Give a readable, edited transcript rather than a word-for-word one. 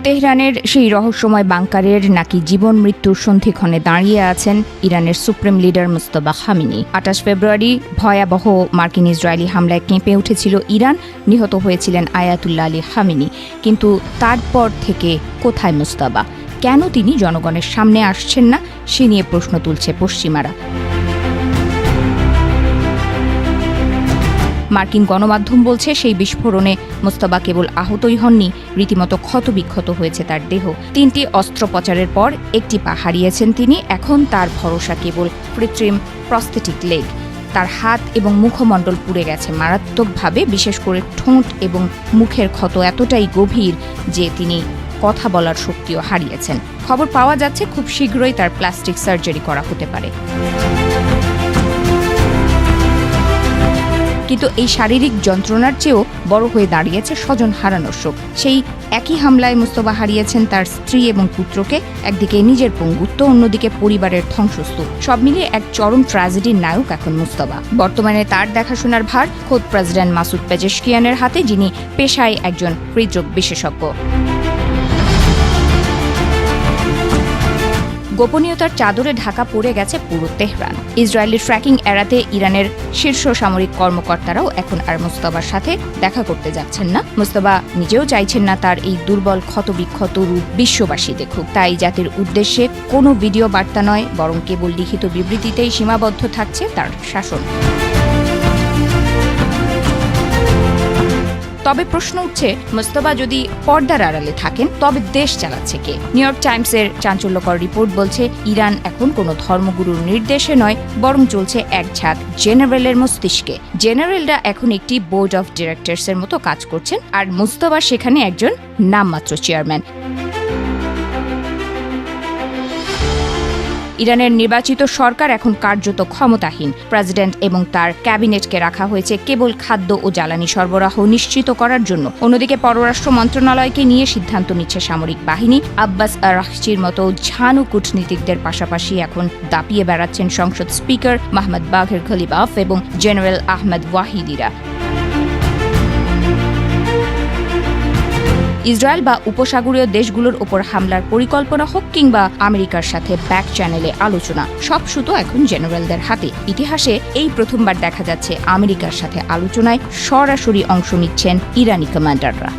তেহরানের সেই রহস্যময় বাংকারের নাকি জীবন মৃত্যুর সন্ধিক্ষণে দাঁড়িয়ে আছেন ইরানের সুপ্রিম লিডার মুজতবা খামেনি। ২৮ ফেব্রুয়ারি ভয়াবহ মার্কিন ইসরায়েলি হামলায় কেঁপে উঠেছিল ইরান, নিহত হয়েছিলেন আয়াতুল্লাহ আলী খামেনি। কিন্তু তারপর থেকে কোথায় মুজতবা? কেন তিনি জনগণের সামনে আসছেন না, সে নিয়ে প্রশ্ন তুলছে পশ্চিমারা। মার্কিন গণমাধ্যম বলছে সেই বিস্ফোরণে মুজতবা কেবল আহতই হননি, রীতিমতো ক্ষতবিক্ষত হয়েছে তার দেহ। ৩টি অস্ত্রোপচারের পর একটি পা হারিয়েছেন তিনি। এখন তার ভরসা কেবল কৃত্রিম প্রস্থেটিক লেগ। তার হাত এবং মুখমণ্ডল পুড়ে গেছে মারাত্মকভাবে, বিশেষ করে ঠোঁট এবং মুখের ক্ষত এতটাই গভীর যে তিনি কথা বলার শক্তিও হারিয়েছেন। খবর পাওয়া যাচ্ছে খুব শীঘ্রই তার প্লাস্টিক সার্জারি করা হতে পারে। কিন্তু এই শারীরিক যন্ত্রণার চেয়েও বড় হয়ে দাঁড়িয়েছে স্বজন হারানোর শোক। সেই একই হামলায় মুজতবা হারিয়েছেন তার স্ত্রী এবং পুত্রকে, একদিকে নিজের পঙ্গুত্ব, অন্যদিকে পরিবারের ধ্বংসস্তূপ। সব মিলিয়ে এক চরম ট্র্যাজেডির নায়ক এখন মুজতবা। বর্তমানে তার দেখাশোনার ভার খোদ প্রেসিডেন্ট মাসুদ পেজেশকিয়ানের হাতে, যিনি পেশায় একজন হৃদরোগ বিশেষজ্ঞ। গোপনীয়তার চাদরে ঢাকা পড়ে গেছে পুরো তেহরান। ইসরায়েলের ট্র্যাকিং এড়াতে ইরানের শীর্ষ সামরিক কর্মকর্তারাও এখন আর মুজতবার সাথে দেখা করতে যাচ্ছেন না। মুজতবা নিজেও চাইছেন না তার এই দুর্বল ক্ষতবিক্ষত রূপ বিশ্ববাসী দেখুক। তাই জাতির উদ্দেশ্যে কোনো ভিডিও বার্তা নয়, বরং কেবল লিখিত বিবৃতিতেই সীমাবদ্ধ থাকছে তার শাসন। তবে প্রশ্ন উঠছে, মুজতবা যদি পর্দার আড়ালে থাকেন তবে দেশ চালাচ্ছে কে? নিউ ইয়র্ক টাইমসের চাঞ্চল্যকর রিপোর্ট বলছে, ইরান এখন কোনো ধর্মগুরুর নির্দেশে নয়, বরং চলছে এক ঝাঁক জেনারেলের মস্তিষ্কে। জেনারেলরা এখন একটি বোর্ড অফ ডিরেক্টরসের মতো কাজ করছেন, আর মুজতবা সেখানে একজন নামমাত্র চেয়ারম্যান। ইরানের নির্বাচিত সরকার এখন কার্যত ক্ষমতাহীন। প্রেসিডেন্ট এবং তার ক্যাবিনেটকে রাখা হয়েছে কেবল খাদ্য ও জ্বালানি সরবরাহ নিশ্চিত করার জন্য। অন্যদিকে পররাষ্ট্র মন্ত্রণালয়কে নিয়ে সিদ্ধান্ত নিচ্ছে সামরিক বাহিনী। আব্বাস আরাকচির মতো ঝানু কূটনীতিকদের পাশাপাশি এখন দাপিয়ে বেড়াচ্ছেন সংসদ স্পিকার মোহাম্মদ বাঘের খলিবাফ এবং জেনারেল আহমেদ ওয়াহিদিরা। ইসরায়েল বা উপসাগরীয় দেশগুলোর উপর হামলার পরিকল্পনা হোক কিংবা আমেরিকার সাথে ব্যাক চ্যানেলে আলোচনা, সব সুতো এখন জেনারেলদের হাতে। ইতিহাসে এই প্রথমবার দেখা যাচ্ছে আমেরিকার সাথে আলোচনায় সরাসরি অংশ নিচ্ছেন ইরানি কমান্ডাররা।